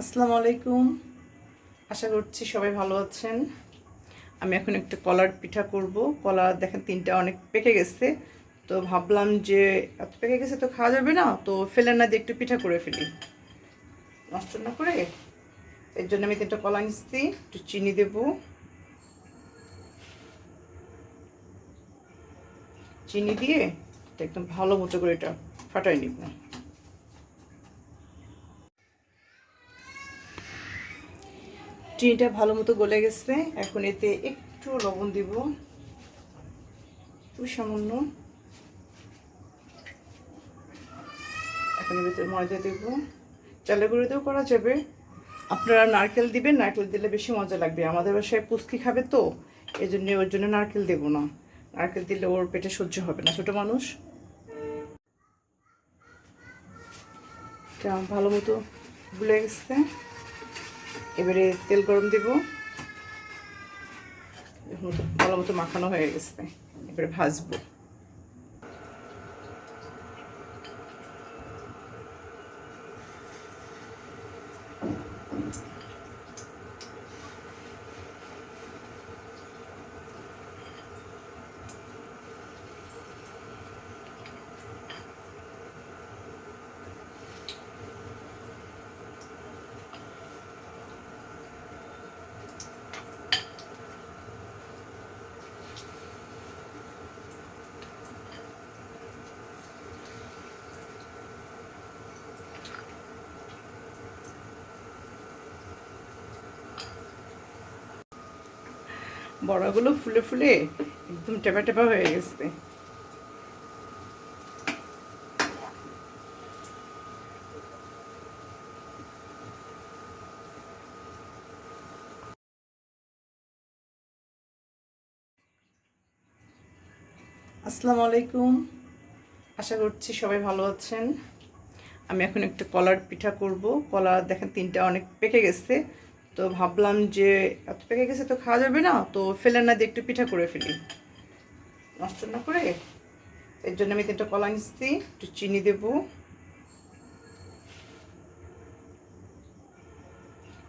আসসালামু আলাইকুম। আশা করছি সবাই ভালো আছেন। আমি এখন একটা কলার পিঠা করব। কলা দেখেন তিনটা অনেক পেকে গেছে, তো ভাবলাম যে এত পেকে গেছে তো খাওয়া যাবে না, তো ফেলে না দিয়ে একটু পিঠা করে ফেলি, নষ্ট না করে। এর জন্য আমি তিনটা কলা নিচ্ছি, একটু চিনি দেব। চিনি দিয়ে একদম ভালো মতো করে এটা ফাটাই নিব। চিনিটা ভালো মতো গলে গেছে, এখন এতে একটু লবণ দিব, খুব সামান্য। এখন এর ভিতরে ময়দা দেব, চালের গুঁড়ো দিয়েও করা যাবে। আপনারা নারকেল দিবেন, নারকেল দিলে বেশি মজা লাগবে। আমাদের বাসায় পুচকি খাবে তো, এই জন্য ওর জন্য নারকেল দেবো না। নারকেল দিলে ওর পেটে সহ্য হবে না, ছোটো মানুষ। ভালো মতো গুলে গেছে, এবারে তেল গরম দেব। ভালো মতো মাখানো হয়ে গেছে, এবারে ভাজবো। বড়াগুলো ফুলে ফুলে একদম টেপা টেপা হয়ে গেছে। আসসালামু আলাইকুম। আশা করছি সবাই ভালো আছেন। আমি এখন একটা কলার পিঠা করব। কলা দেখেন তিনটা অনেক পেকে গেছে, তো ভাবলাম যে এত পেকে গেছে তো খাওয়া যাবে না, তো ফেলে না দিয়ে একটু পিঠা করে ফেলি, নষ্ট না করে। এর জন্য আমি তিনটা কলা নিচ্ছি, একটু চিনি দেব।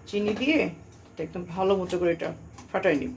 চিনি দিয়ে একদম ভালো মতো করে এটা ফাটাই নিব।